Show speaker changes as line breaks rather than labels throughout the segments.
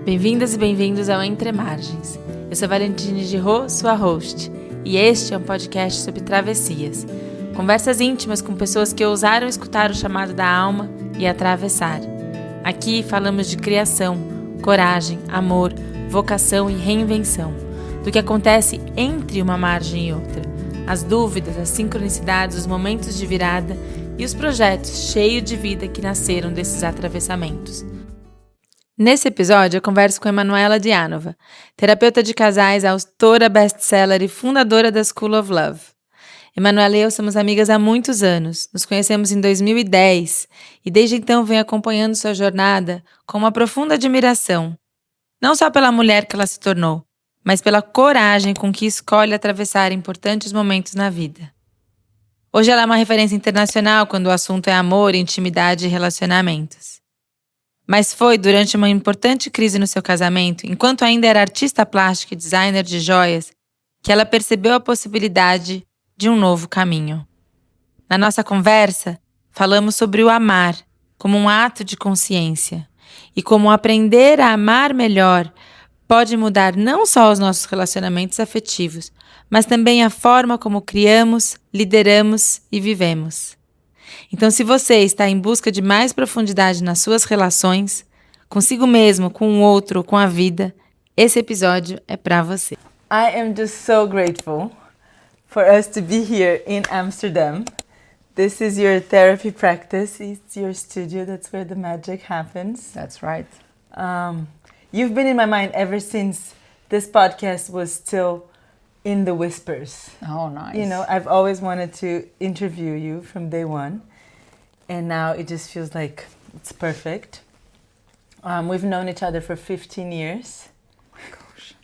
Bem-vindas e bem-vindos ao Entre Margens. Eu sou Valentine Giraud, sua host, e este é um podcast sobre travessias. Conversas íntimas com pessoas que ousaram escutar o chamado da alma e atravessar. Aqui falamos de criação, coragem, amor, vocação e reinvenção, do que acontece entre uma margem e outra, as dúvidas, as sincronicidades, os momentos de virada e os projetos cheios de vida que nasceram desses atravessamentos. Nesse episódio, eu converso com Emanuela Deyanova, terapeuta de casais, autora best-seller e fundadora da School of Love. Emanuela e eu somos amigas há muitos anos, nos conhecemos em 2010 e desde então venho acompanhando sua jornada com uma profunda admiração, não só pela mulher que ela se tornou, mas pela coragem com que escolhe atravessar importantes momentos na vida. Hoje ela é uma referência internacional quando o assunto é amor, intimidade e relacionamentos. Mas foi durante uma importante crise no seu casamento, enquanto ainda era artista plástica e designer de joias, que ela percebeu a possibilidade de um novo caminho. Na nossa conversa, falamos sobre o amar como um ato de consciência e como aprender a amar melhor pode mudar não só os nossos relacionamentos afetivos, mas também a forma como criamos, lideramos e vivemos. Então, se você está em busca de mais profundidade nas suas relações, consigo mesmo, com o outro ou com a vida, esse episódio é para você. I am just so grateful for us to be here in Amsterdam. This is your therapy practice. It's your studio. That's where the magic happens.
That's right.
You've been in my mind ever since this podcast was still in the whispers.
Oh, nice.
You know, I've always wanted to interview you from day one. And now it just feels like it's perfect. We've known each other for 15 years.
Gosh.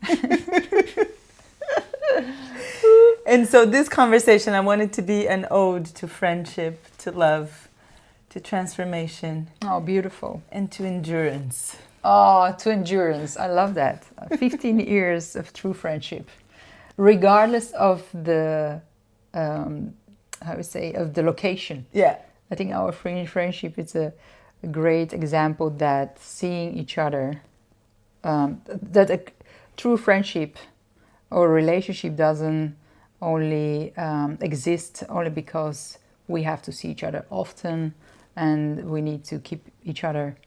And so this conversation, I want it to be an ode to friendship, to love, to transformation.
Oh, beautiful.
And to endurance.
Oh, to endurance. I love that. 15 years of true friendship. Regardless of the, of the location.
Yeah.
I think our friendship is a great example that seeing each other, that a true friendship or relationship doesn't only exist only because we have to see each other often and we need to keep each other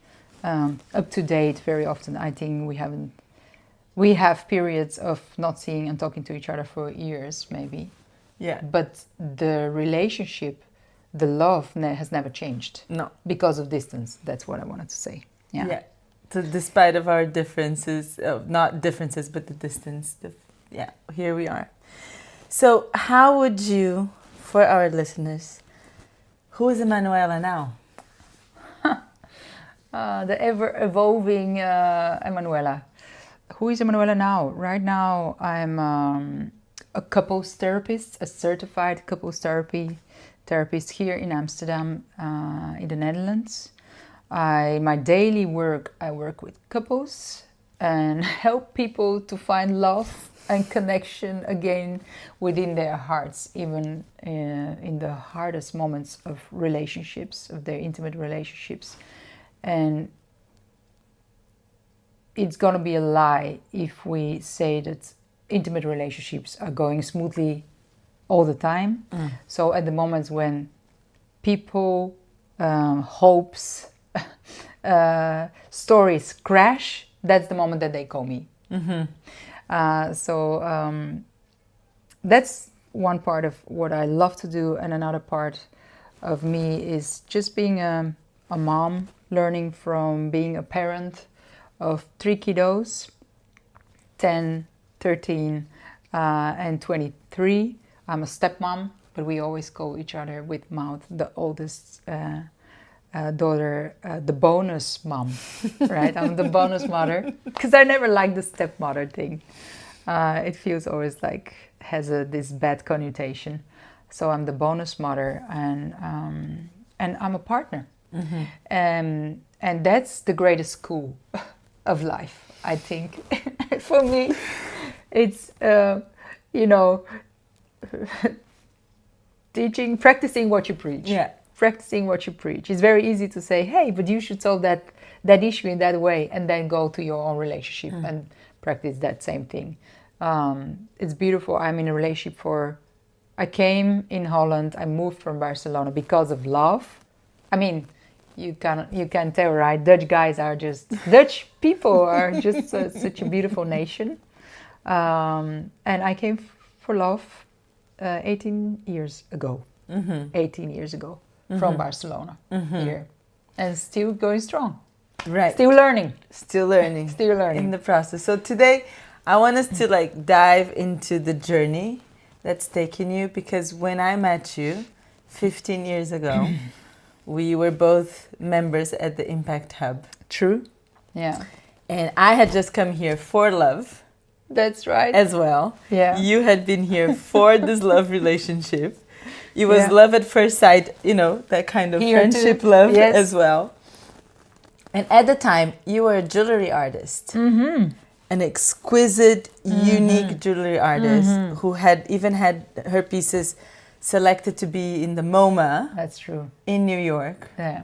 up to date very often. I think we have periods of not seeing and talking to each other for years maybe.
Yeah.
But the relationship, the love has never changed.
No.
Because of distance. That's what I wanted to say. Yeah.
Yeah. So despite of our differences, not differences, but the distance. Here we are. So how would you, for our listeners, who is Emanuela now?
The ever-evolving Emanuela. Who is Emanuela now? Right now, I'm a couples therapist, a certified couples therapist here in Amsterdam, in the Netherlands. My daily work, I work with couples and help people to find love and connection again within their hearts, even in the hardest moments of relationships, of their intimate relationships. And it's gonna be a lie if we say that intimate relationships are going smoothly all the time. So at the moments when people hopes stories crash, that's the moment that they call me. That's one part of what I love to do, and another part of me is just being a mom, learning from being a parent of 3 kiddos, 10, 13 and 23. I'm a stepmom, but we always call each other with mouth the oldest daughter, the bonus mom, right? I'm the bonus mother, because I never liked the stepmother thing. It feels always like has this bad connotation. So I'm the bonus mother, and I'm a partner. And that's the greatest school of life, I think. For me, it's, practicing what you preach.
Yeah.
practicing what you preach. It's very easy to say, hey, but you should solve that issue in that way, and then go to your own relationship and practice that same thing. It's beautiful. I'm in a relationship I came in Holland, I moved from Barcelona because of love. I mean, you can tell, right? Dutch people are just such a beautiful nation. And I came for love 18 years ago. 18 years ago from Barcelona here. And still going strong.
Right.
Still learning.
Still learning.
Still learning.
In the process. So today, I want us to dive into the journey that's taken you, because when I met you 15 years ago, we were both members at the Impact Hub.
True. Yeah.
And I had just come here for love.
That's right.
As well.
Yeah.
You had been here for this love relationship. It was love at first sight, that kind of
Here
friendship
too.
love
Yes.
as well. And at the time, you were a jewelry artist. An exquisite, unique jewelry artist who had her pieces selected to be in the MoMA.
That's true.
In New York.
Yeah.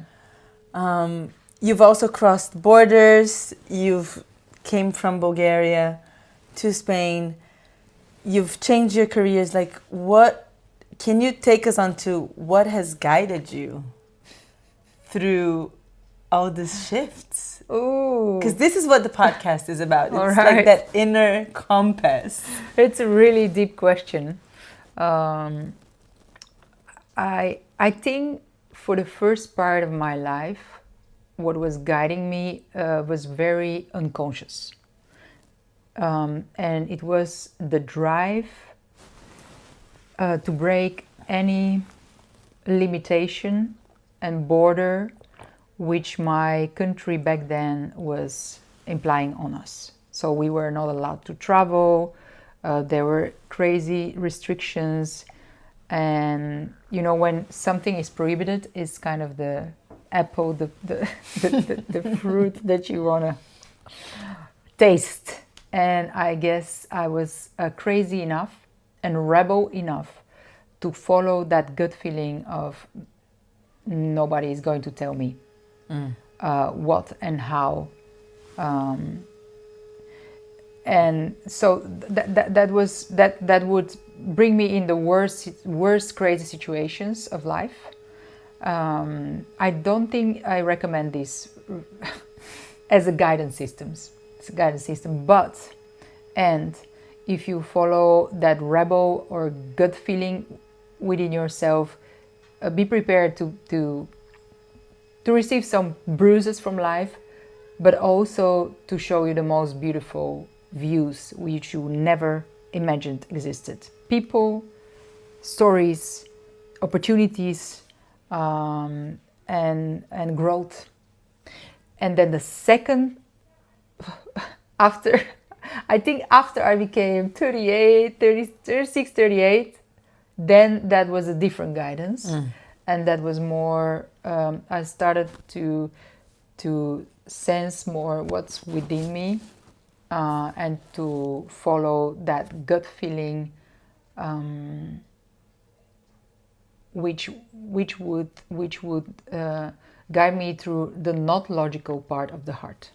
You've also crossed borders. You've came from Bulgaria to Spain. You've changed your careers. Can you take us on to what has guided you through all these shifts?
Ooh.
Because this is what the podcast is about. It's
right.
like that inner compass.
It's a really deep question. I think for the first part of my life, what was guiding me was very unconscious. And it was the drive to break any limitation and border which my country back then was implying on us. So we were not allowed to travel. There were crazy restrictions. And, when something is prohibited, it's kind of the apple, the fruit that you want to taste. And I guess I was crazy enough and rebel enough to follow that gut feeling of nobody is going to tell me what and how. And so that would bring me in the worst crazy situations of life. I don't think I recommend this as a guidance system. It's a guidance system, and if you follow that rebel or gut feeling within yourself, be prepared to receive some bruises from life, but also to show you the most beautiful views which you never imagined existed. People, stories, opportunities, and growth. And then the second, after I became 36, 38, then that was a different guidance. And that was more, I started to sense more what's within me, and to follow that gut feeling, which would guide me through the not logical part of the heart.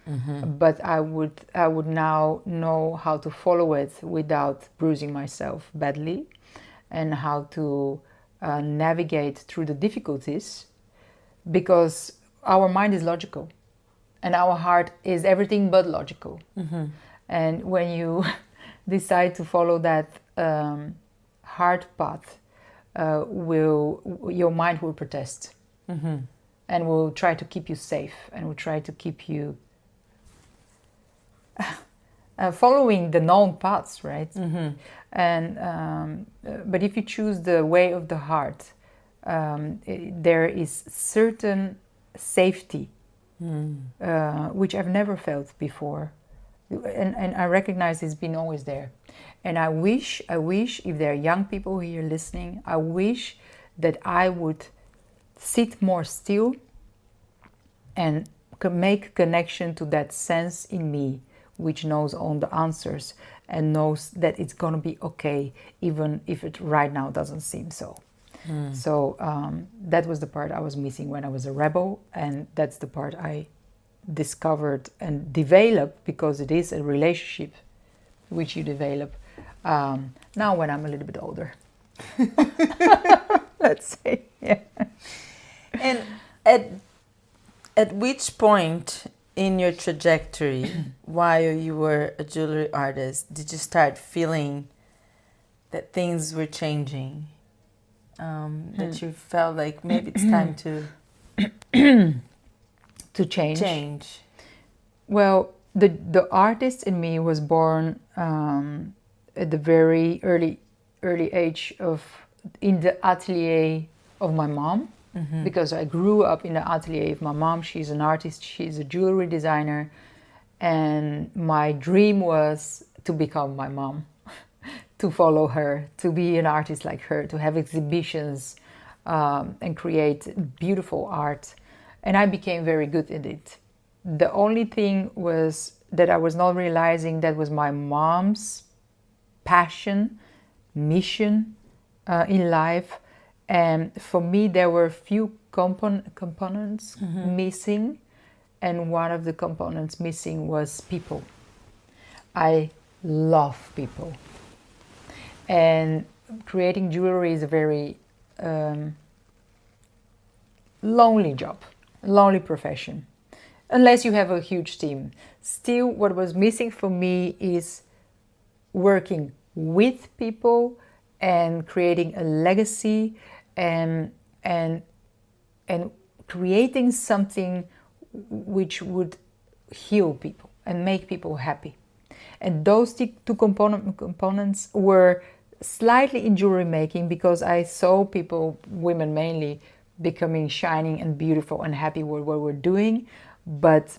But I would now know how to follow it without bruising myself badly, and how to navigate through the difficulties, because our mind is logical and our heart is everything but logical. And when you decide to follow that heart path, your mind will protest, and will try to keep you safe, and will try to keep you following the known paths, right? And but if you choose the way of the heart, there is certain safety, which I've never felt before, and I recognize it's been always there. And I wish if there are young people here listening, I wish that I would sit more still and make connection to that sense in me which knows all the answers and knows that it's gonna be okay, even if it right now doesn't seem so. So that was the part I was missing when I was a rebel, and that's the part I discovered and developed, because it is a relationship which you develop now when I'm a little bit older. Let's say, yeah.
And at which point in your trajectory, while you were a jewelry artist, did you start feeling that things were changing? That you felt like maybe it's time
to change.
Change.
Well, the artist in me was born at the very early age in the atelier of my mom, because I grew up in the atelier of my mom. She's an artist, she's a jewelry designer, and my dream was to become my mom, to follow her, to be an artist like her, to have exhibitions and create beautiful art. And I became very good at it. The only thing was that I was not realizing that was my mom's passion, mission in life. And for me, there were a few components missing. And one of the components missing was people. I love people. And creating jewelry is a very lonely job, lonely profession, unless you have a huge team. Still, what was missing for me is working with people and creating a legacy and creating something which would heal people and make people happy. And those two components were slightly in jewelry making, because I saw people, women mainly, becoming shining and beautiful and happy with what we're doing. But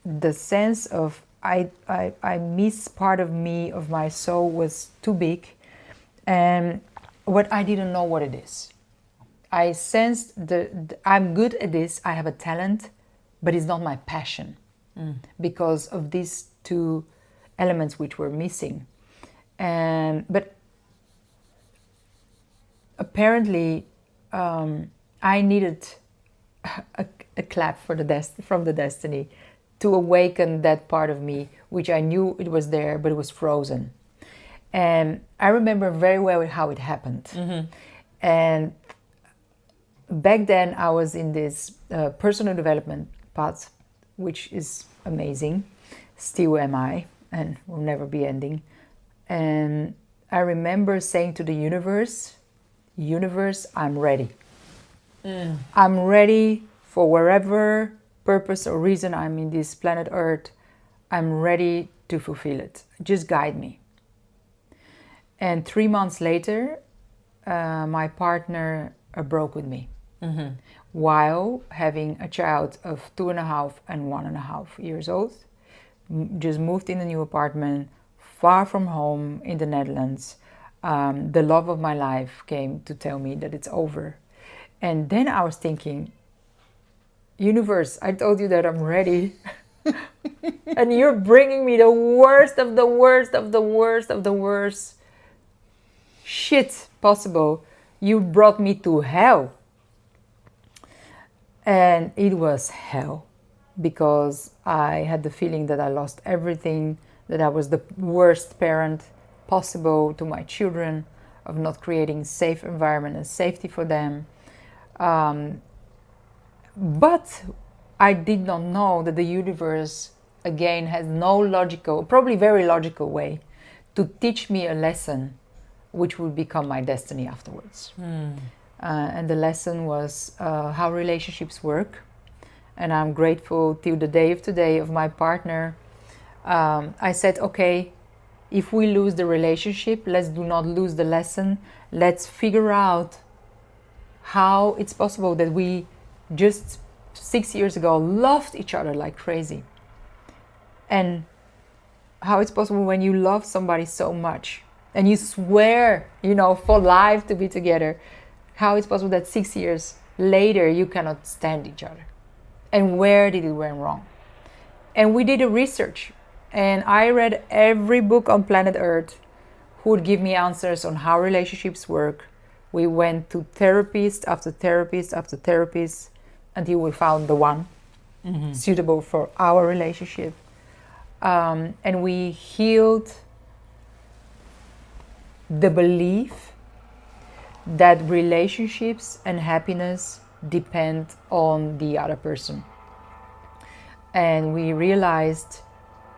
the sense of I miss part of me, of my soul, was too big. And what I didn't know what it is. I sensed I'm good at this, I have a talent, but it's not my passion because of these two elements which were missing. But apparently I needed a clap from the destiny to awaken that part of me, which I knew it was there, but it was frozen. And I remember very well how it happened. And back then I was in this personal development path, which is amazing. Still am I, and will never be ending. And I remember saying to the universe, I'm ready. I'm ready for wherever purpose or reason I'm in this planet Earth. I'm ready to fulfill it. Just guide me. And 3 months later, my partner broke with me while having a child of 2.5 and 1.5 years old. Just moved in a new apartment, far from home in the Netherlands. The love of my life came to tell me that it's over. And then I was thinking, universe, I told you that I'm ready. And you're bringing me the worst of the worst of the worst of the worst shit possible. You brought me to hell. And it was hell, because I had the feeling that I lost everything, that I was the worst parent possible to my children, of not creating safe environment and safety for them. But I did not know that the universe, again, has no logical, probably very logical way to teach me a lesson which would become my destiny afterwards. And the lesson was how relationships work. And I'm grateful till the day of today of my partner. I said, okay, if we lose the relationship, let's do not lose the lesson. Let's figure out how it's possible that we just 6 years ago loved each other like crazy. And how it's possible when you love somebody so much and you swear, for life to be together, how it's possible that 6 years later you cannot stand each other. And where did it went wrong? And we did a research, and I read every book on planet Earth who would give me answers on how relationships work, We went to therapist after therapist after therapist until we found the one suitable for our relationship. And we healed the belief that relationships and happiness depend on the other person. And we realized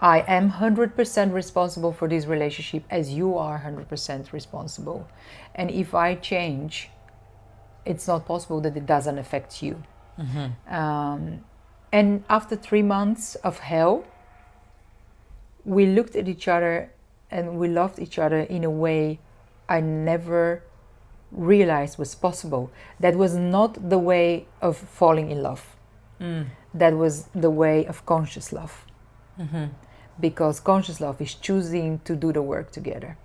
I am 100% responsible for this relationship as you are 100% responsible. And if I change, it's not possible that it doesn't affect you. And after 3 months of hell, we looked at each other and we loved each other in a way I never realized was possible. That was not the way of falling in love. That was the way of conscious love. Because conscious love is choosing to do the work together.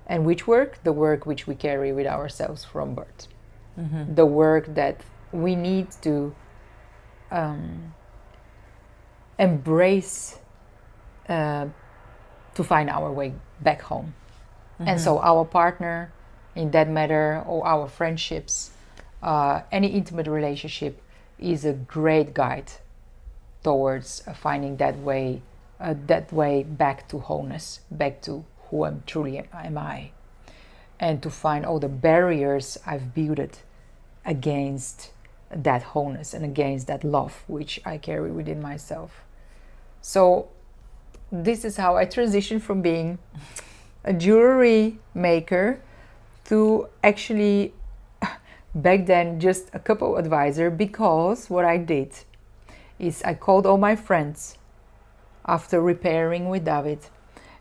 And which work? The work which we carry with ourselves from birth. The work that we need to embrace to find our way back home. And so our partner in that matter, or our friendships, any intimate relationship is a great guide towards finding that way back to wholeness, back to who I'm truly am I, and to find all the barriers I've built against that wholeness and against that love which I carry within myself. So this is how I transitioned from being a jewelry maker to actually back then just a couple advisor, because what I did is I called all my friends after repairing with David,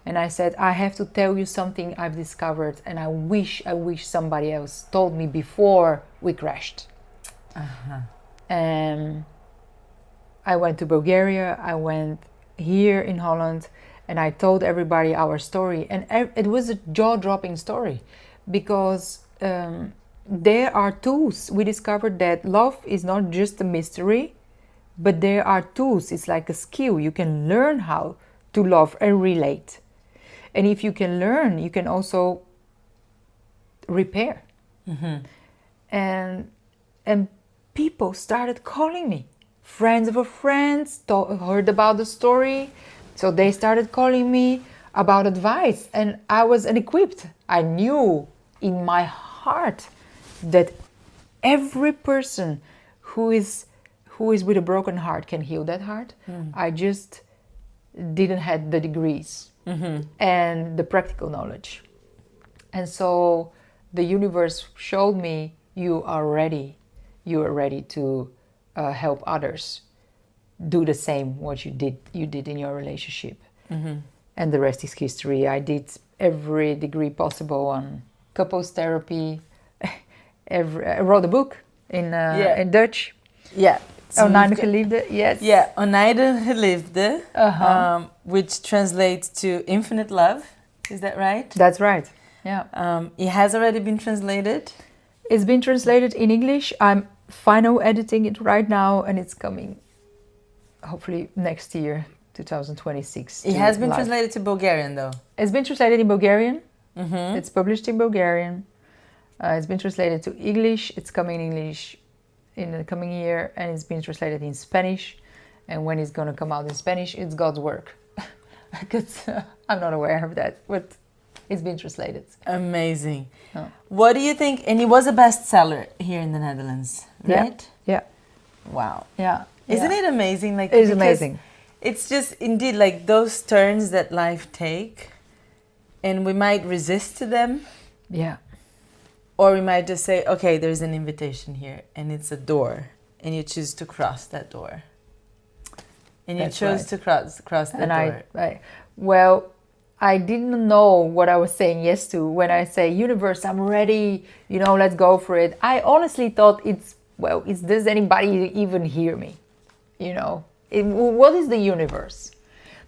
and I said, I have to tell you something I've discovered, and I wish somebody else told me before we crashed. And I went to Bulgaria, I went here in Holland, and I told everybody our story, and it was a jaw-dropping story, because there are tools. We discovered that love is not just a mystery, but there are tools. It's like a skill. You can learn how to love and relate. And if you can learn, you can also repair. And people started calling me. Friends of a friends heard about the story, so they started calling me about advice, and I was unequipped. I knew in my heart that every person who is with a broken heart can heal that heart. I just didn't have the degrees and the practical knowledge. And so the universe showed me, you are ready to help others do the same what you did in your relationship. And the rest is history. I did every degree possible on couples therapy. I wrote a book in Dutch.
Yeah.
Oneindige Liefde, yes.
Yeah, Oneindige Liefde, which translates to infinite love. Is that right?
That's right, yeah.
It has already been translated?
It's been translated in English. I'm final editing it right now, and it's coming hopefully next year, 2026.
It has been translated to Bulgarian, though.
It's been translated in Bulgarian. It's published in Bulgarian. It's been translated to English. It's coming in English in the coming year, and it's been translated in Spanish. And when it's going to come out in Spanish, it's God's work. Because I'm not aware of that, but it's been translated.
Amazing. Oh. What do you think? And it was a bestseller here in the Netherlands, right?
Yeah.
Wow.
Yeah.
Isn't it amazing? Like,
it's amazing.
It's just indeed like those turns that life take, and we might resist to them.
Yeah.
Or we might just say, okay, there's an invitation here, and it's a door, and you choose to cross that door. And you chose to cross that door.
I didn't know what I was saying yes to when I say, universe, I'm ready, let's go for it. I honestly thought does anybody even hear me? What is the universe?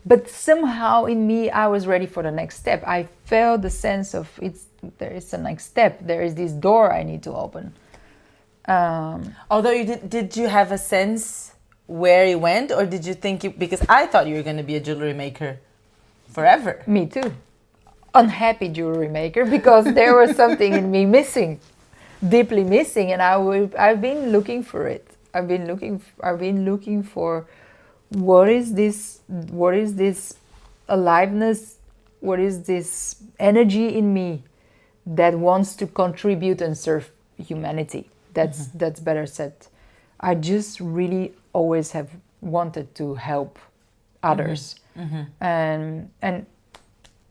But somehow in me, I was ready for the next step. I felt the sense of there is a next step. There is this door I need to open.
Although did you have a sense where it went, or did you think because I thought you were going to be a jewelry maker forever.
Me too. Unhappy jewelry maker, because there was something in me missing. deeply missing, and I've been looking for it. I've been looking for what is this aliveness, what is this energy in me that wants to contribute and serve humanity. That's better said. I just really always have wanted to help others, and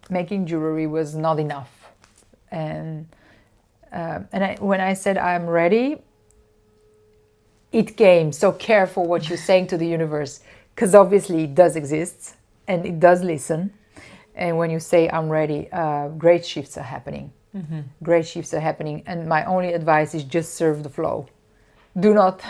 making jewelry was not enough. And when I said I'm ready, it came. So careful what you're saying to the universe, because obviously it does exist and it does listen. And when you say I'm ready, great shifts are happening. Great shifts are happening, and my only advice is just serve the flow. Do not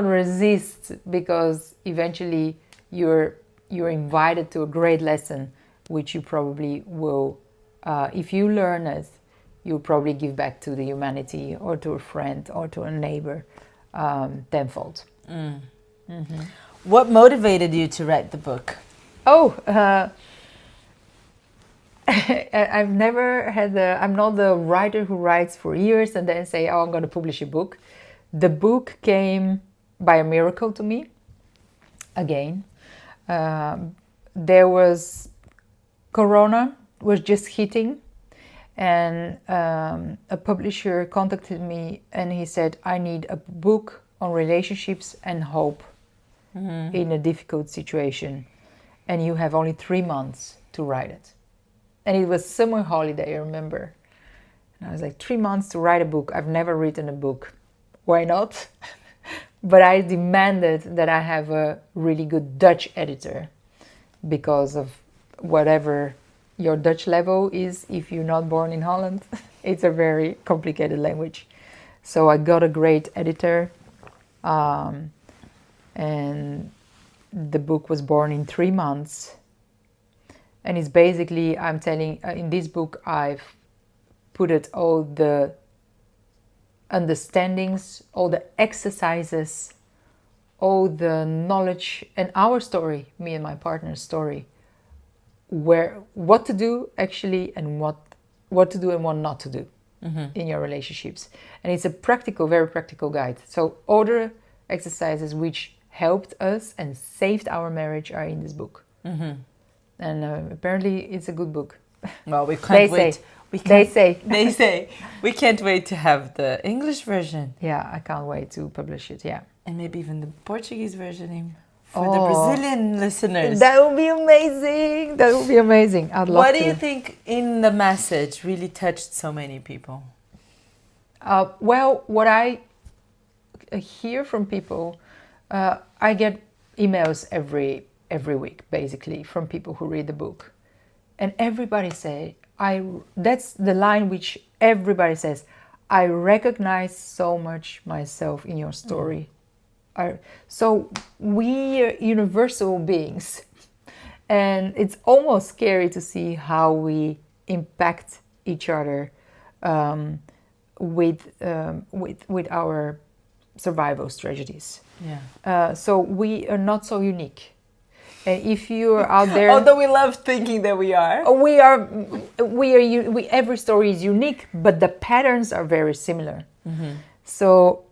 resist, because eventually you're invited to a great lesson, which you probably will, if you learn it, you'll probably give back to the humanity or to a friend or to a neighbor tenfold.
What motivated you to write the book?
I've never had I'm not the writer who writes for years and then say, I'm going to publish a book. The book came by a miracle to me. Again, there was Corona was just hitting, and a publisher contacted me and he said, I need a book on relationships and hope in a difficult situation, and you have only 3 months to write it. And it was summer holiday, I remember. And I was like, 3 months to write a book. I've never written a book. Why not? But I demanded that I have a really good Dutch editor, because of whatever your Dutch level is, if you're not born in Holland, it's a very complicated language. So I got a great editor, and the book was born in 3 months. And it's basically, I'm telling, in this book, I've put it all the understandings, all the exercises, all the knowledge, and our story, me and my partner's story, what to do actually, and what to do and what not to do in your relationships. And it's a practical, very practical guide. So all the exercises which helped us and saved our marriage are in this book. And apparently it's a good book.
Well, we can't wait.
They say.
We can't wait to have the English version.
Yeah, I can't wait to publish it, yeah.
And maybe even the Portuguese version for the Brazilian listeners.
That would be amazing. That would be amazing. I'd love to.
What do you think in the message really touched so many people?
Well, what I hear from people, I get emails every week, basically, from people who read the book. And everybody say, that's the line which everybody says, I recognize so much myself in your story. So we are universal beings. And it's almost scary to see how we impact each other with our survival strategies.
Yeah.
So we are not so unique. And if you are out there,
although we love thinking that we are,
every story is unique, but the patterns are very similar. So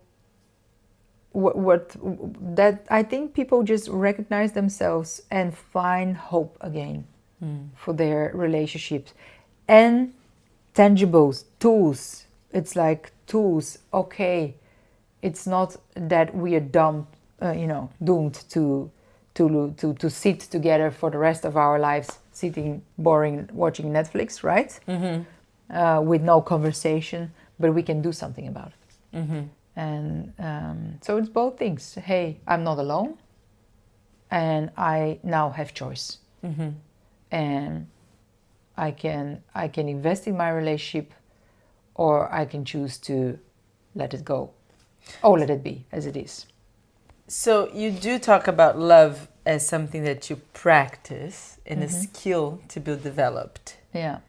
that I think people just recognize themselves and find hope again for their relationships, and tangibles, tools. It's like tools. Okay, it's not that we are doomed to sit together for the rest of our lives, sitting boring, watching Netflix, right? With no conversation, but we can do something about it. And so it's both things. Hey, I'm not alone, and I now have choice, and I can invest in my relationship, or I can choose to let it go, or let it be as it is.
So you do talk about love as something that you practice and a skill to be developed.
Yeah.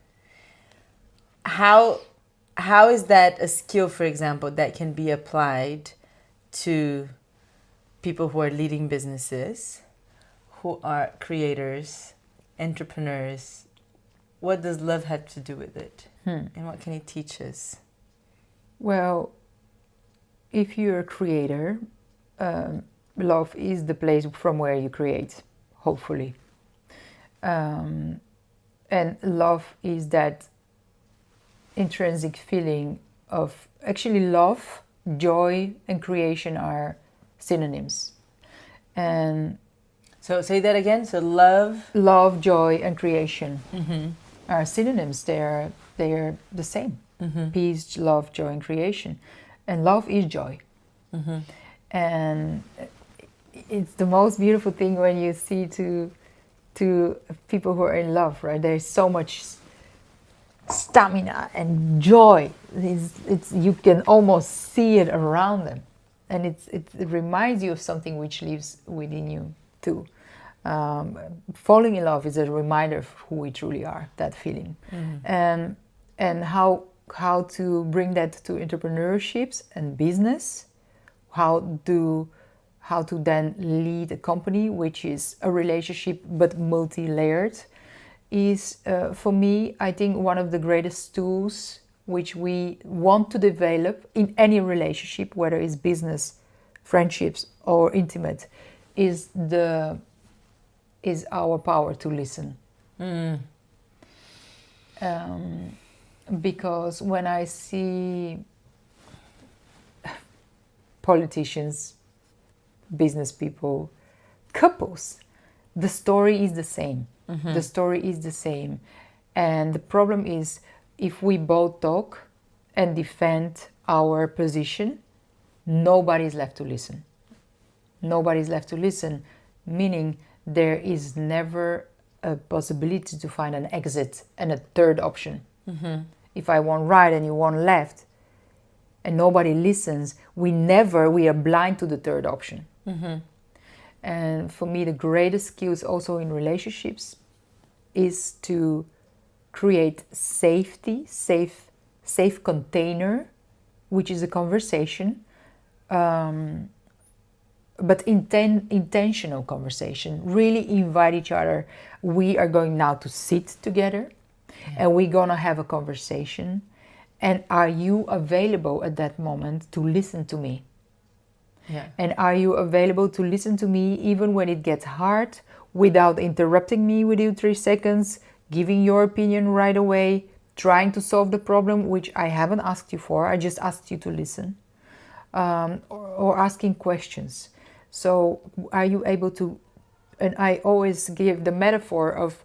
How is that a skill, for example, that can be applied to people who are leading businesses, who are creators, entrepreneurs? What does love have to do with it? And what can it teach us?
Well, if you're a creator, love is the place from where you create, hopefully. And love is that intrinsic feeling of, actually, love, joy, and creation are synonyms. And
so say that again. So love,
joy, and creation are synonyms. They're the same. Peace, love, joy, and creation. And love is joy. And it's the most beautiful thing when you see two people who are in love, right? There's so much stamina and joy. It's you can almost see it around them, and it reminds you of something which lives within you too. Falling in love is a reminder of who we truly are, that feeling. And how to bring that to entrepreneurships and business, how to then lead a company which is a relationship but multi-layered, is for me, I think, one of the greatest tools which we want to develop in any relationship, whether it's business, friendships, or intimate, is our power to listen. Because when I see politicians, business people, couples, the story is the same. The story is the same. And the problem is, if we both talk and defend our position, nobody's left to listen. Nobody's left to listen, meaning there is never a possibility to find an exit and a third option. If I want right and you want left, and nobody listens, we are blind to the third option. And for me, the greatest skills also in relationships is to create safety, safe container, which is a conversation, but intentional conversation. Really invite each other. We are going now to sit together, and we're gonna have a conversation. And are you available at that moment to listen to me? And are you available to listen to me even when it gets hard, without interrupting me within 3 seconds, giving your opinion right away, trying to solve the problem, which I haven't asked you for, I just asked you to listen, or asking questions. So are you able to, and I always give the metaphor of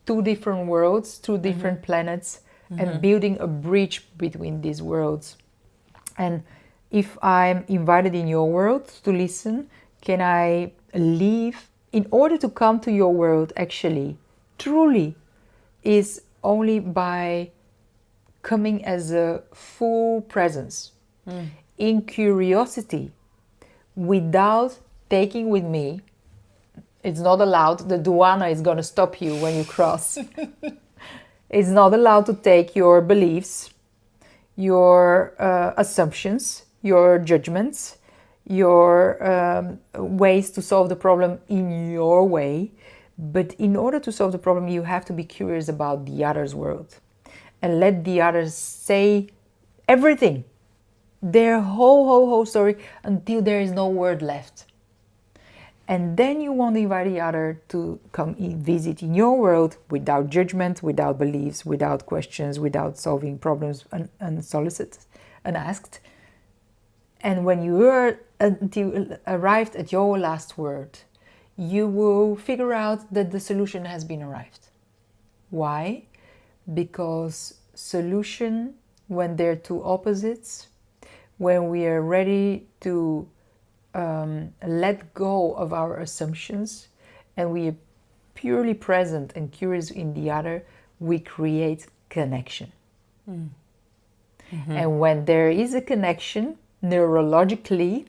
2 different worlds, 2 different planets, and building a bridge between these worlds. And if I'm invited in your world to listen, can I leave? In order to come to your world, actually, truly, is only by coming as a full presence, in curiosity, without taking with me. It's not allowed. The douana is going to stop you when you cross. It's not allowed to take your beliefs, your assumptions, your judgments, your ways to solve the problem in your way. But in order to solve the problem, you have to be curious about the other's world and let the others say everything, their whole story, until there is no word left. And then you want to invite the other to come visit in your world without judgment, without beliefs, without questions, without solving problems unsolicited, unasked. And when you are arrived at your last word, you will figure out that the solution has been arrived. Why? Because solution, when they're 2 opposites, when we are ready to let go of our assumptions and we are purely present and curious in the other, we create connection. And when there is a connection, neurologically,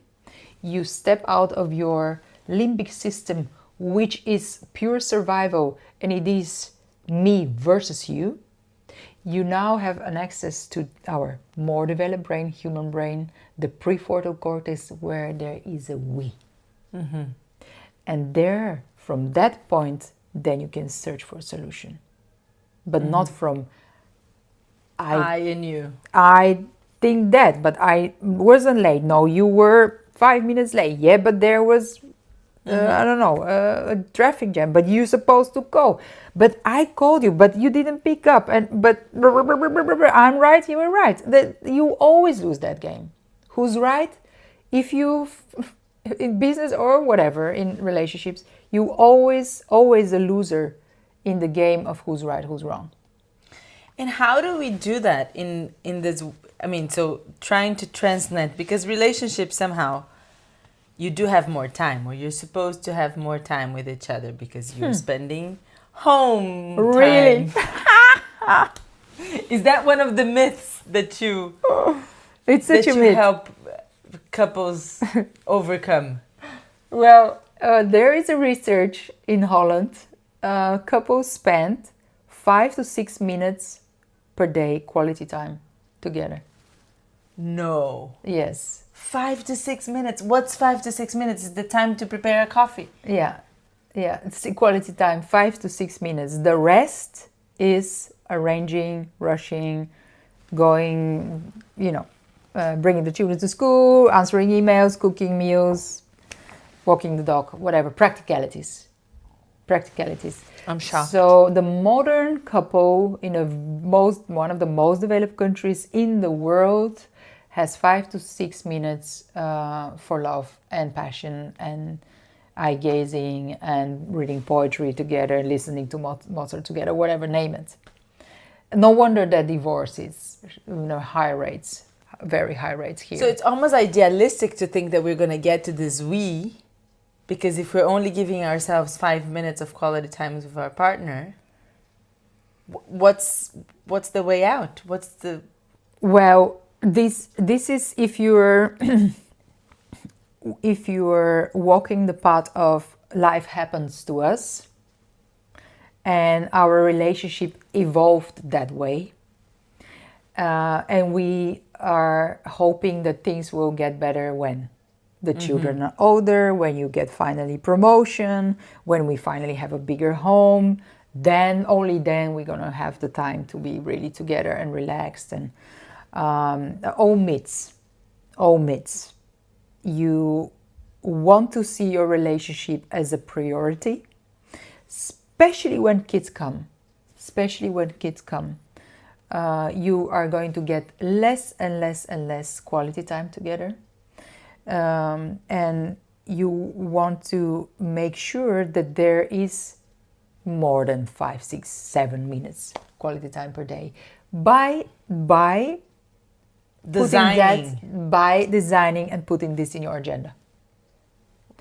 you step out of your limbic system, which is pure survival, and it is me versus you. You now have an access to our more developed brain, human brain, the prefrontal cortex, where there is a we. And there, from that point, then you can search for a solution. But not from
I and you.
I think that, but I wasn't late. No, you were 5 minutes late. Yeah, but there was, I don't know, a traffic jam, but you're supposed to go. But I called you, but you didn't pick up. But I'm right, you were right. You always lose that game. Who's right? If you, in business or whatever, in relationships, you always a loser in the game of who's right, who's wrong.
And how do we do that in this? I mean, so trying to translate, because relationships somehow, you do have more time, or you're supposed to have more time with each other because you're spending home
really
time. Is that one of the myths that you
it's such
that
a
you
myth.
help couples overcome?
Well, there is a research in Holland. Couples spend 5 to 6 minutes per day quality time together.
No.
Yes.
5 to 6 minutes. What's 5 to 6 minutes? Is the time to prepare a coffee?
Yeah. It's quality time, 5 to 6 minutes. The rest is arranging, rushing, going, bringing the children to school, answering emails, cooking meals, walking the dog, whatever, practicalities.
I'm shocked.
So the modern couple in one of the most developed countries in the world has 5 to 6 minutes for love and passion and eye gazing and reading poetry together, listening to Mozart together, whatever, name it. No wonder that divorce is high rates, very high rates here.
So it's almost idealistic to think that we're going to get to this because if we're only giving ourselves 5 minutes of quality time with our partner, what's the way out?
Well, this is if you're walking the path of life happens to us, and our relationship evolved that way, and we are hoping that things will get better when the children are older, when you get finally promotion, when we finally have a bigger home, only then we're gonna have the time to be really together and relaxed. And all myths. You want to see your relationship as a priority, especially when kids come. You are going to get less and less quality time together. And you want to make sure that there is more than 5, 6, 7 minutes quality time per day by designing and putting this in your agenda.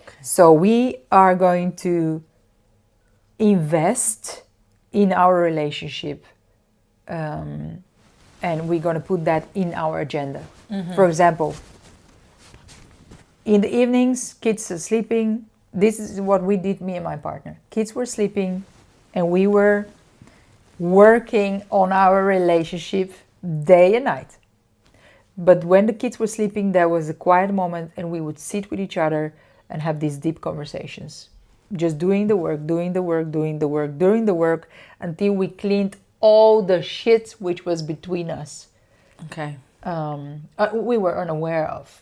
Okay. So we are going to invest in our relationship, and we're going to put that in our agenda. For example, in the evenings, kids are sleeping. This is what we did, me and my partner. Kids were sleeping, and we were working on our relationship day and night. But when the kids were sleeping, there was a quiet moment, and we would sit with each other and have these deep conversations. Just doing the work, until we cleaned all the shit which was between us.
Okay.
We were unaware of.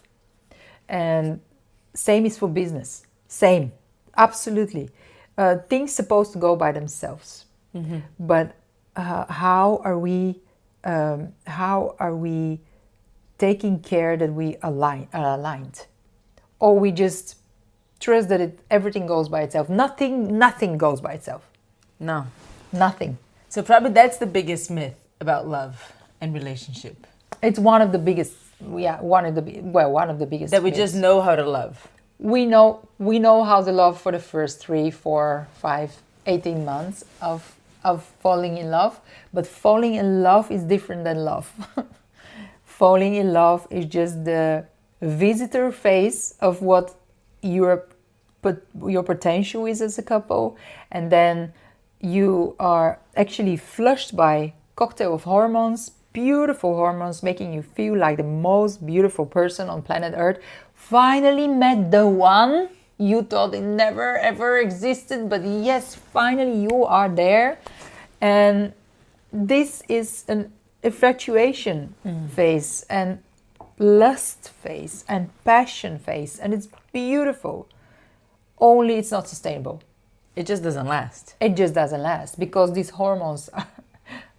And same is for business. Same. Absolutely. Things supposed to go by themselves. But how are we taking care that we are aligned? Or we just trust that everything goes by itself? Nothing goes by itself.
No.
Nothing.
So probably that's the biggest myth about love and relationship.
It's one of the biggest, one of the biggest.
That we
myths.
just know how to love.
We know how to love for the first 3, 4, 5, 18 months of falling in love. But falling in love is different than love. Falling in love is just the visitor phase of what your potential is as a couple, and then you are actually flushed by cocktail of hormones, beautiful hormones, making you feel like the most beautiful person on planet Earth. Finally met the one you thought it never ever existed, but yes, finally you are there. And this is an infatuation phase, and lust phase and passion phase, and it's beautiful. Only it's not sustainable.
It just doesn't last.
It just doesn't last because these hormones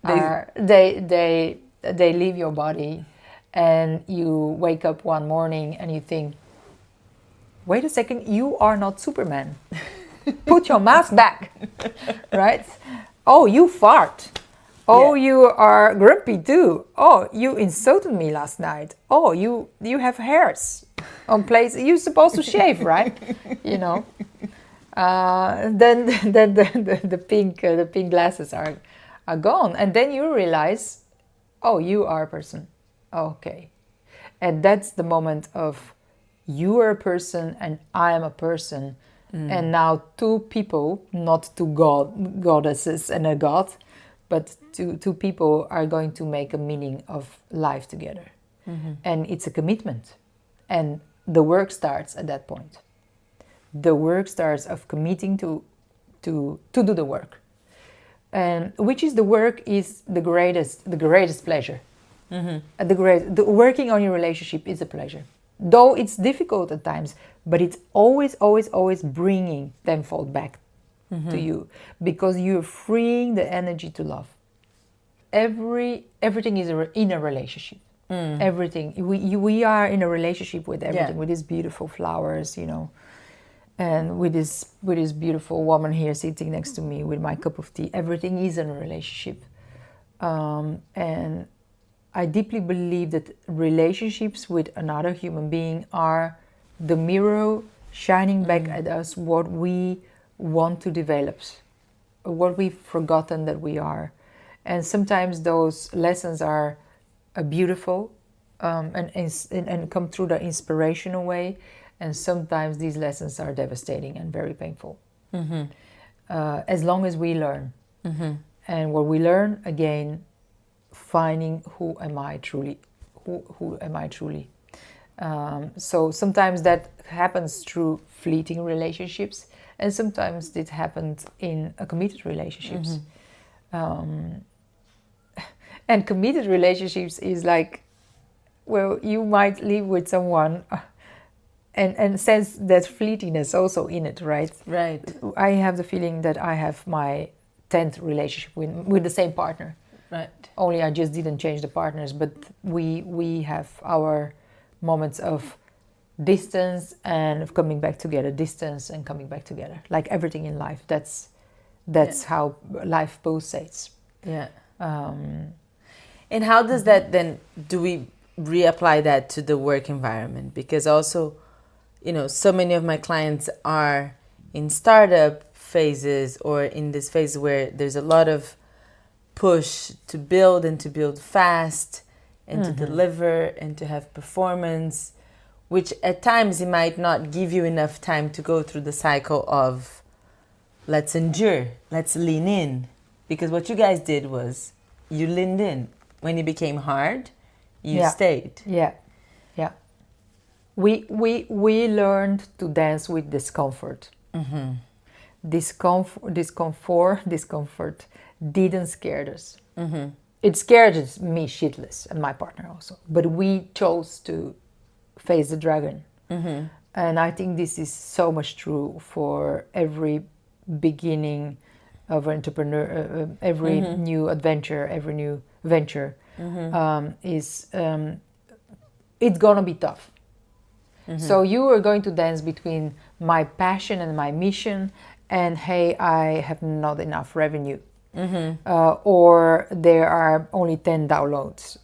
they leave your body, and you wake up one morning and you think, wait a second, you are not Superman. Put your mask back, right? Oh, you fart. Oh, you are grumpy too. Oh, you insulted me last night. Oh, you have hairs on place. You're supposed to shave, right? You know. Then the pink glasses are gone, and then you realize, oh, you are a person. Okay, and that's the moment of you are a person and I am a person, and now two people, not two goddesses and a god, but two people are going to make a meaning of life together. And it's a commitment, and the work starts at that point. The work starts of committing to do the work, and which is the work is the greatest pleasure. The working on your relationship is a pleasure, though it's difficult at times, but it's always bringing tenfold back to you, because you're freeing the energy to love. Everything is in a relationship. Everything we are in a relationship with everything, with these beautiful flowers, you know, and with this beautiful woman here sitting next to me with my cup of tea. Everything is in a relationship, and I deeply believe that relationships with another human being are the mirror shining back at us what we want to develop, what we've forgotten that we are. And sometimes those lessons are beautiful and come through the inspirational way, and sometimes these lessons are devastating and very painful. As long as we learn. And what we learn, again, finding who am I truly. So sometimes that happens through fleeting relationships, and sometimes it happens in a committed relationships. And committed relationships is like, well, you might live with someone and sense that fleetiness also in it, right?
Right.
I have the feeling that I have my 10th relationship with the same partner.
Right.
Only I just didn't change the partners, but we have our moments of distance and of coming back together, distance and coming back together. Like everything in life, that's how life pulsates.
Yeah. And how does that then, do we reapply that to the work environment? Because also, you know, so many of my clients are in startup phases, or in this phase where there's a lot of push to build and to build fast and to deliver and to have performance, which at times it might not give you enough time to go through the cycle of let's endure, let's lean in. Because what you guys did was you leaned in. When it became hard, you stayed.
Yeah. We learned to dance with discomfort. Discomfort didn't scare us. It scared me shitless, and my partner also. But we chose to face the dragon. And I think this is so much true for every beginning of an entrepreneur, every new adventure, every new venture, it's gonna be tough. So you are going to dance between my passion and my mission, and hey, I have not enough revenue, or there are only 10 downloads,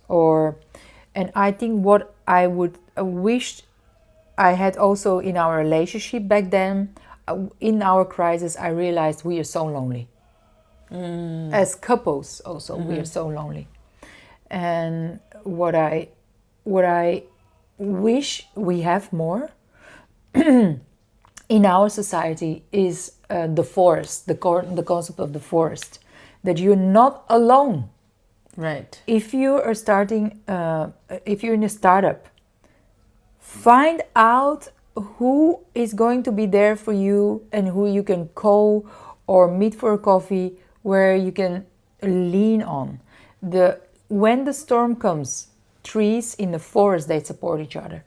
and I think what I would wish I had also in our relationship back then, in our crisis, I realized we are so lonely. As couples also, we are so lonely. And what I wish we have more in our society is the forest, the concept of the forest, that you're not alone.
Right.
If you are if you're in a startup, find out who is going to be there for you and who you can call or meet for a coffee, where you can lean on. When the storm comes, trees in the forest, they support each other.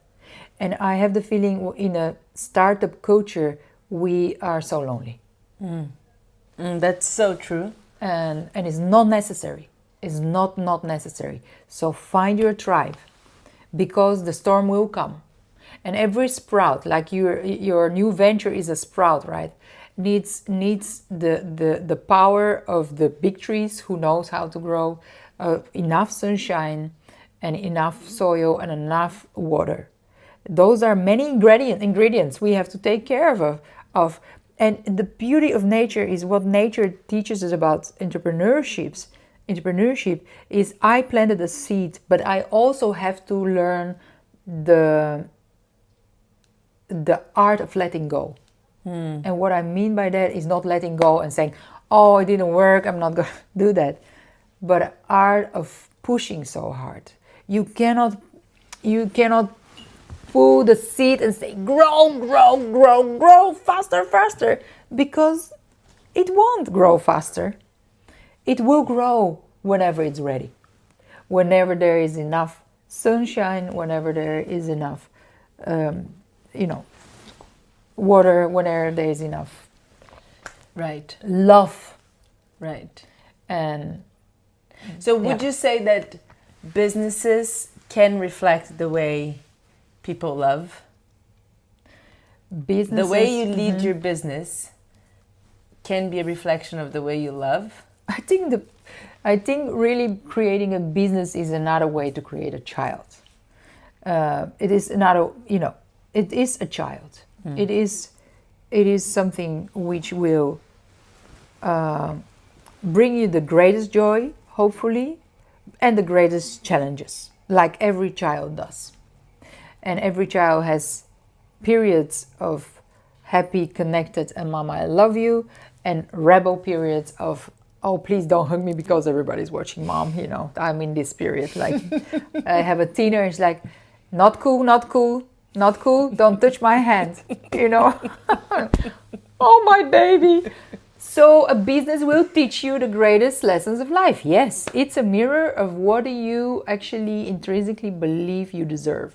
And I have the feeling in a startup culture, we are so lonely.
That's so true.
And it's not necessary. It's not necessary. So find your tribe, because the storm will come. And every sprout, like your new venture is a sprout, right? Needs the power of the big trees who knows how to grow, enough sunshine and enough soil and enough water. Those are many ingredients we have to take care of. And the beauty of nature is what nature teaches us about entrepreneurship is I planted a seed, but I also have to learn the art of letting go. And what I mean by that is not letting go and saying, oh, it didn't work, I'm not going to do that. But art of pushing so hard. You cannot pull the seed and say, grow, faster, because it won't grow faster. It will grow whenever it's ready. Whenever there is enough sunshine, whenever there is enough, water, whenever there is enough love.
Right.
And
so would you say that businesses can reflect the way people love?
Businesses,
the way you lead your business can be a reflection of the way you love?
I think really creating a business is another way to create a child. It is another, it is a child. It is something which will bring you the greatest joy, hopefully, and the greatest challenges, like every child does. And every child has periods of happy, connected, and mama, I love you, and rebel periods of, oh, please don't hug me because everybody's watching mom, I'm in this period. Like, I have a teenager, it's like, not cool, don't touch my hand, Oh, my baby. So a business will teach you the greatest lessons of life. Yes, it's a mirror of what you actually intrinsically believe you deserve.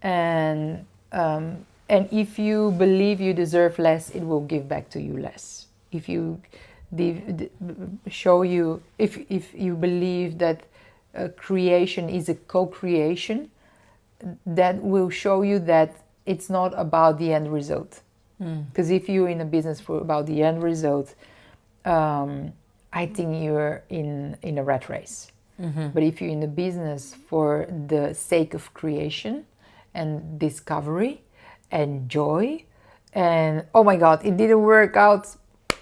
And if you believe you deserve less, it will give back to you less. If you if you believe that creation is a co-creation, that will show you that it's not about the end result. Because if you're in a business about the end result, I think you're in a rat race. But if you're in a business for the sake of creation and discovery and joy, and oh my God, it didn't work out,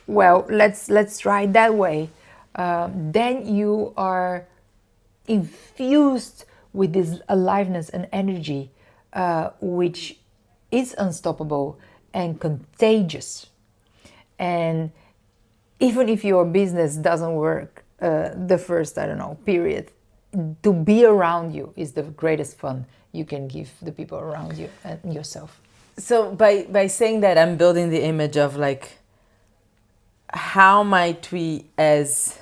well, let's try it that way, then you are infused with this aliveness and energy, which is unstoppable and contagious. And even if your business doesn't work the first, period, to be around you is the greatest fun you can give the people around you and yourself.
So by saying that, I'm building the image of like, how might we as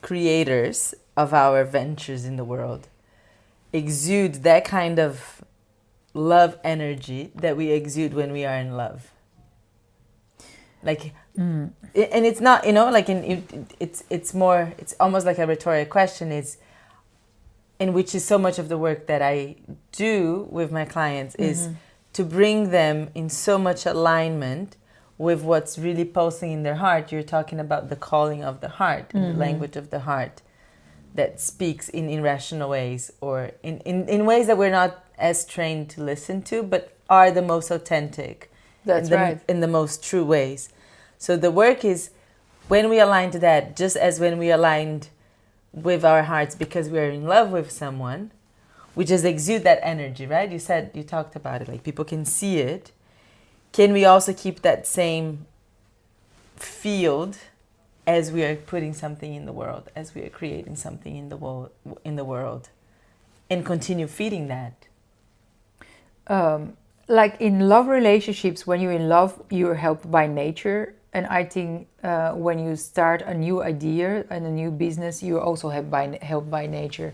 creators of our ventures in the world exude that kind of love energy that we exude when we are in love? Like, and it's not, it's almost like a rhetorical question, and which is so much of the work that I do with my clients, is to bring them in so much alignment with what's really pulsing in their heart. You're talking about the calling of the heart, the language of the heart that speaks in irrational ways, or in ways that we're not as trained to listen to, but are the most authentic.
That's right.
In the most true ways. So the work is when we align to that, just as when we aligned with our hearts because we're in love with someone, we just exude that energy, right? You talked about it, like people can see it. Can we also keep that same field as we are putting something in the world, as we are creating something in the world, and continue feeding that?
Like in love relationships, when you're in love, you're helped by nature. And I think when you start a new idea and a new business, you're also helped by nature.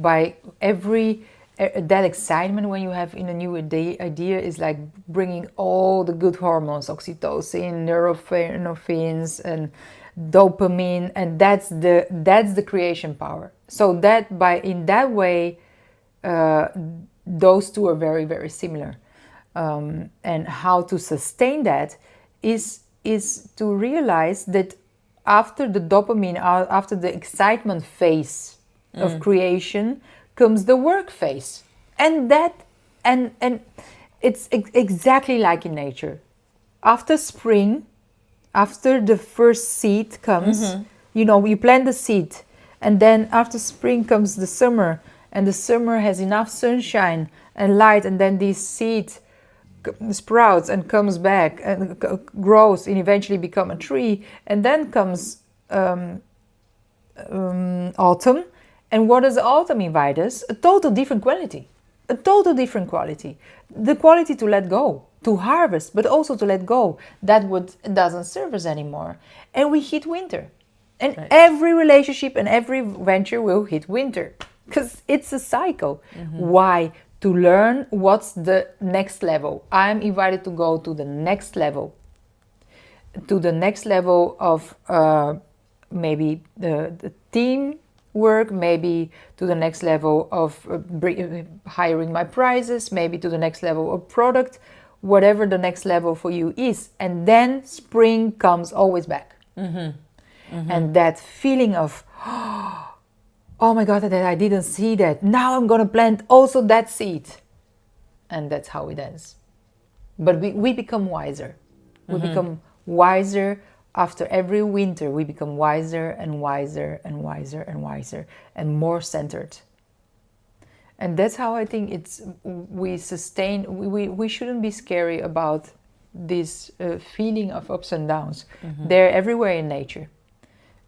by every that excitement when you have in a new idea is like bringing all the good hormones, oxytocin, endorphins, and dopamine, and that's the creation power. So that in that way, those two are very, very similar. And how to sustain that is to realize that after the dopamine, after the excitement phase of creation, comes the work phase, and it's exactly like in nature. After spring, after the first seed comes, you plant the seed, and then after spring comes the summer, and the summer has enough sunshine and light, and then this seed sprouts and comes back and grows and eventually become a tree, and then comes autumn. And what does autumn invite us? A total different quality. The quality to let go, to harvest, but also to let go that what doesn't serve us anymore. And we hit winter. And every relationship and every venture will hit winter, because it's a cycle. Why? To learn what's the next level. I'm invited to go to the next level. To the next level of maybe the team work, maybe to the next level of hiring my prices, maybe to the next level of product, whatever the next level for you is. And then spring comes always back. And that feeling of, oh my God, that I didn't see that. Now I'm going to plant also that seed. And that's how it ends. But we become wiser. We become wiser. After every winter, we become wiser and wiser and wiser and wiser and more centered. And that's how I think we shouldn't be scary about this feeling of ups and downs. They're everywhere in nature.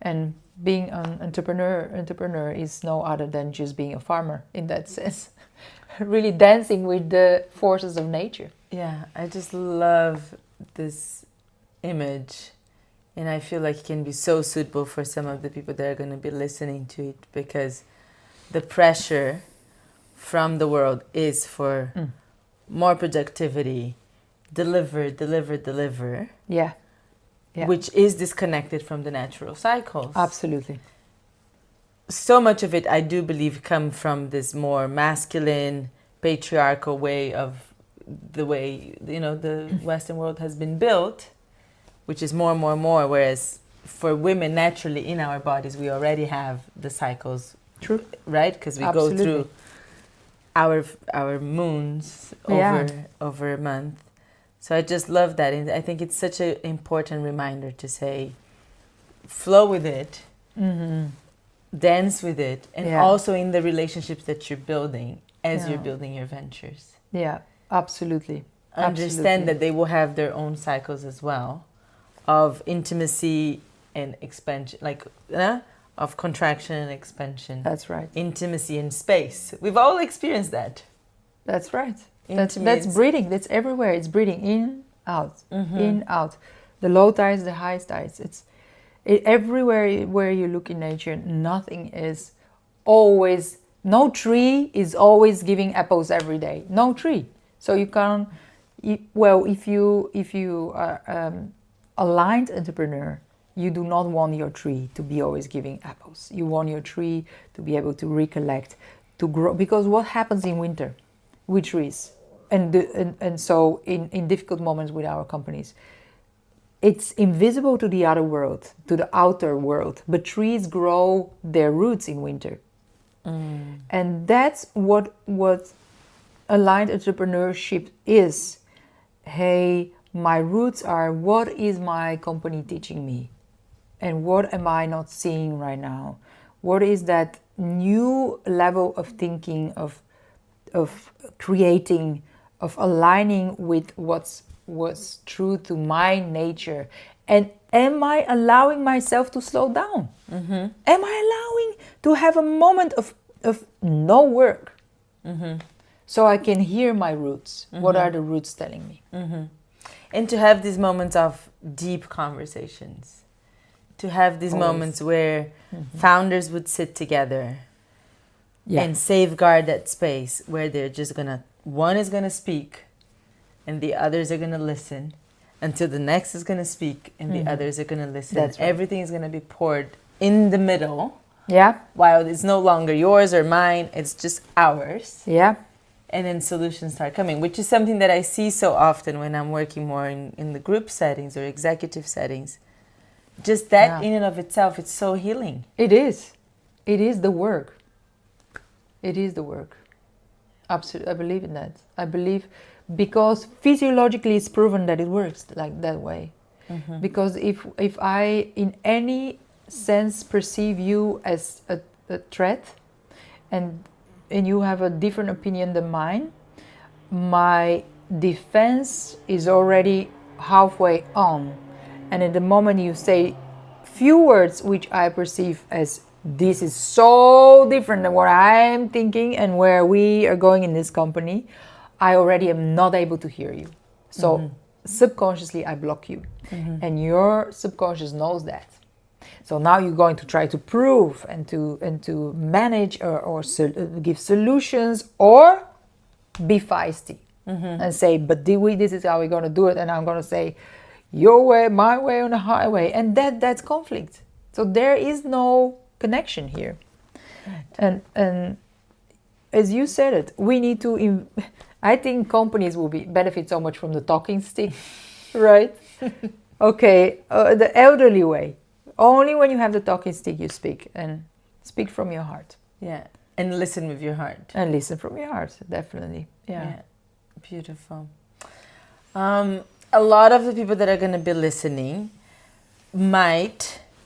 And being an entrepreneur is no other than just being a farmer in that sense. Really dancing with the forces of nature.
Yeah, I just love this image. And I feel like it can be so suitable for some of the people that are going to be listening to it, because the pressure from the world is for more productivity, deliver.
Yeah.
Which is disconnected from the natural cycles.
Absolutely.
So much of it, I do believe, come from this more masculine, patriarchal way of the way, the Western world has been built, which is more and more, whereas for women, naturally, in our bodies, we already have the cycles.
True.
Right? Because we go through our moons over a month. So I just love that. And I think it's such an important reminder to say, flow with it, dance with it, and also in the relationships that you're building as you're building your ventures.
Yeah, absolutely.
Understand that they will have their own cycles as well, of intimacy and expansion, of contraction and expansion.
That's right.
Intimacy and space. We've all experienced that.
That's right. That's breathing. That's everywhere. It's breathing in, out, in, out. The low tides, the high tides. It's everywhere where you look in nature. No tree is always giving apples every day. No tree. So you can't. If you are aligned entrepreneur, you do not want your tree to be always giving apples. You want your tree to be able to recollect, to grow. Because what happens in winter with trees? And so in difficult moments with our companies, it's invisible to the other world, to the outer world, but trees grow their roots in winter. And that's what aligned entrepreneurship is. Hey, my roots are, what is my company teaching me? And what am I not seeing right now? What is that new level of thinking, of creating, of aligning with what's true to my nature? And am I allowing myself to slow down? Am I allowing to have a moment of no work? So I can hear my roots. What are the roots telling me?
And to have these moments of deep conversations. To have these moments where founders would sit together and safeguard that space where they're just one is gonna speak and the others are gonna listen until the next is gonna speak and the others are gonna listen.
That's right.
Everything is gonna be poured in the middle.
Yeah.
While it's no longer yours or mine, it's just ours.
Yeah.
And then solutions start coming, which is something that I see so often when I'm working more in the group settings or executive settings. Just that in and of itself, it's so healing.
It is. It is the work. It is the work. Absolutely. I believe in that. I believe because physiologically it's proven that it works like that way. Because if I in any sense perceive you as a threat and you have a different opinion than mine, my defense is already halfway on. And at the moment you say few words which I perceive as this is so different than what I'm thinking and where we are going in this company, I already am not able to hear you. So subconsciously I block you. And your subconscious knows that. So now you're going to try to prove and to manage or give solutions or be feisty and say, but this is how we're going to do it. And I'm going to say, your way, my way on the highway. And that's conflict. So there is no connection here. Right. And as you said it, we need to, I think companies will benefit so much from the talking stick, right? Okay, the elderly way. Only when you have the talking stick you speak, and speak from your heart.
Yeah, and listen with your heart.
And listen from your heart, definitely. Yeah.
Beautiful. A lot of the people that are going to be listening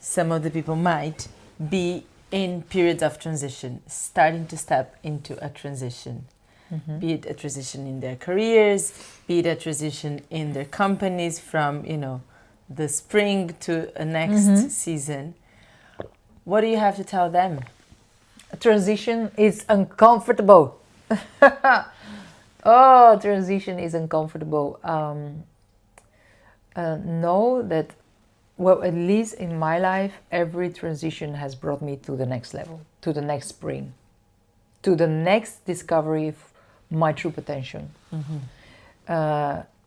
some of the people might be in periods of transition, starting to step into a transition. Be it a transition in their careers, be it a transition in their companies from, the spring to a next season. What do you have to tell them?
Transition is uncomfortable. Oh, transition is uncomfortable. Know that, well, at least in my life, every transition has brought me to the next level, to the next spring, to the next discovery of my true potential.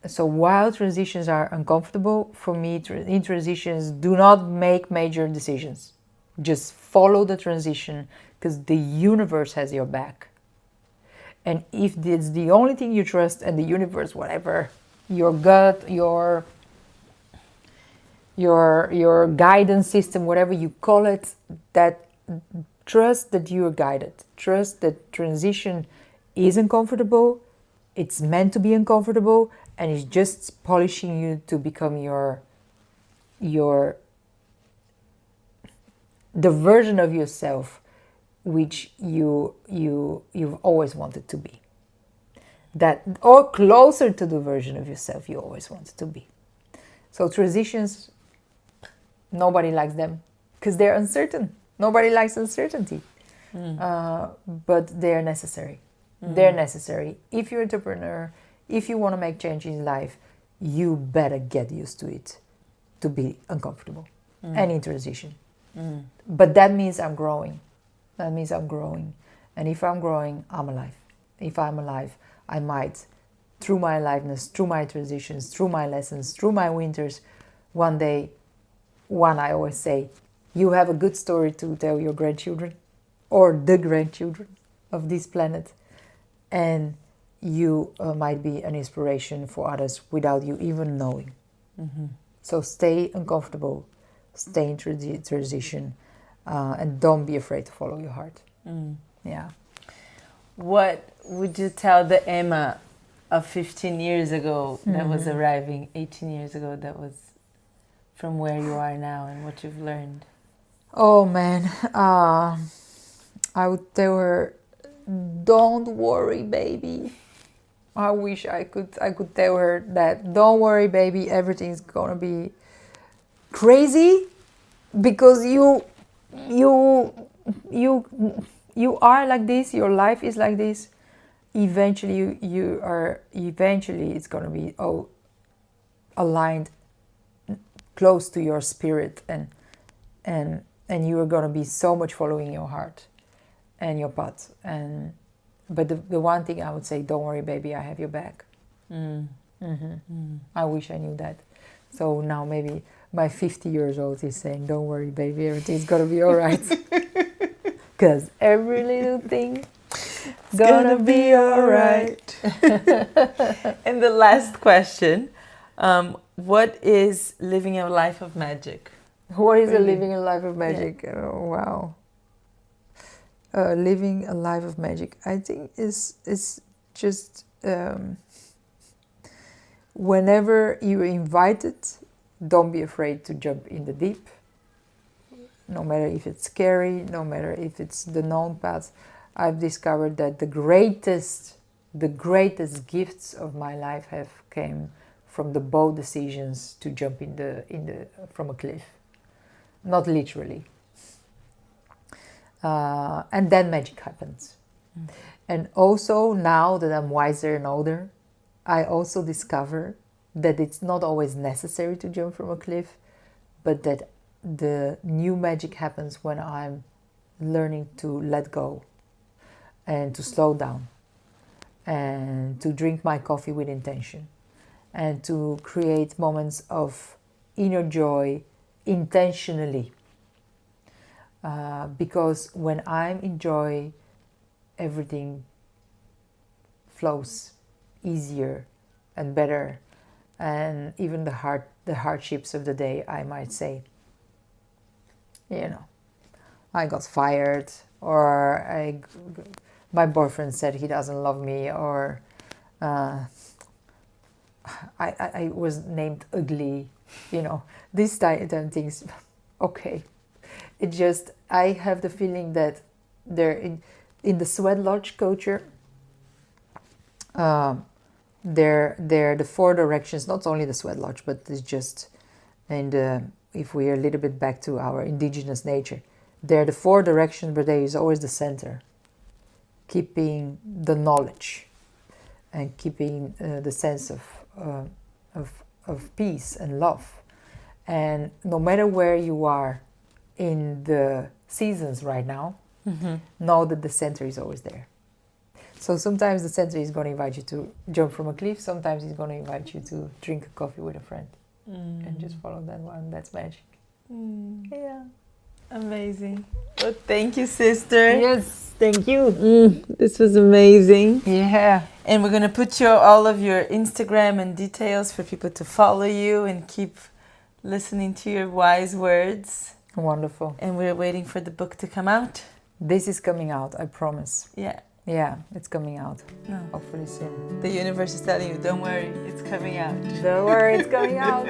So while transitions are uncomfortable, for me, in transitions, do not make major decisions. Just follow the transition because the universe has your back. And if it's the only thing you trust and the universe, whatever, your gut, your guidance system, whatever you call it, that trust that you're guided. Trust that transition is uncomfortable. It's meant to be uncomfortable, and it's just polishing you to become the version of yourself which you've always wanted to be. That, or closer to the version of yourself you always wanted to be. So transitions, nobody likes them because they're uncertain. Nobody likes uncertainty, but they're necessary. They're necessary. If you're an entrepreneur, if you want to make change in life, you better get used to it, to be uncomfortable and in transition. But that means I'm growing. That means I'm growing. And if I'm growing, I'm alive. If I'm alive, I might, through my aliveness, through my transitions, through my lessons, through my winters, one day, I always say, you have a good story to tell your grandchildren or the grandchildren of this planet. And you might be an inspiration for others without you even knowing. So stay uncomfortable, stay in transition, and don't be afraid to follow your heart. Yeah.
What would you tell the Emma of 15 years ago that was arriving 18 years ago, that was from where you are now and what you've learned?
Oh man, I would tell her, don't worry, baby. I wish I could tell her that. Don't worry, baby. Everything's gonna be crazy because you are like this. Your life is like this. Eventually, Eventually, it's gonna be aligned, close to your spirit, and you are gonna be so much following your heart. and your butt. But the one thing I would say, don't worry, baby, I have your back. I wish I knew that. So now maybe my 50 years old is saying, don't worry, baby, everything's gonna be all right. Because every little thing gonna be all right.
And the last question, what is living a life of magic?
What is living a life of magic? Yeah. Oh, wow. Living a life of magic, I think, is just whenever you're invited, don't be afraid to jump in the deep. No matter if it's scary, no matter if it's the known path. I've discovered that the greatest gifts of my life have came from the bold decisions to jump from a cliff. Not literally. And then magic happens. And also now that I'm wiser and older, I also discover that it's not always necessary to jump from a cliff, but that the new magic happens when I'm learning to let go and to slow down and to drink my coffee with intention and to create moments of inner joy intentionally. Because when I'm in joy, everything flows easier and better, and even the hardships of the day, I might say, I got fired, or my boyfriend said he doesn't love me, or I was named ugly, these type of things. Okay, it just, I have the feeling that in the Sweat Lodge culture, they're the four directions, not only the Sweat Lodge, but it's just, and if we are a little bit back to our indigenous nature, they're the four directions, but there is always the center, keeping the knowledge and keeping the sense of peace and love. And no matter where you are in the seasons right now, know that the center is always there. So sometimes the center is going to invite you to jump from a cliff, sometimes it's going to invite you to drink a coffee with a friend. And just follow that one. That's magic.
Yeah. Amazing. Well, thank you, sister.
Yes, thank you.
This was amazing.
Yeah.
And we're going to put all of your Instagram and details for people to follow you and keep listening to your wise words.
Wonderful.
And we're waiting for the book to come out.
This is coming out, I promise.
Yeah.
Yeah, it's coming out.
No.
Hopefully soon.
The universe is telling you, don't worry, it's coming out.
Don't worry, it's coming out.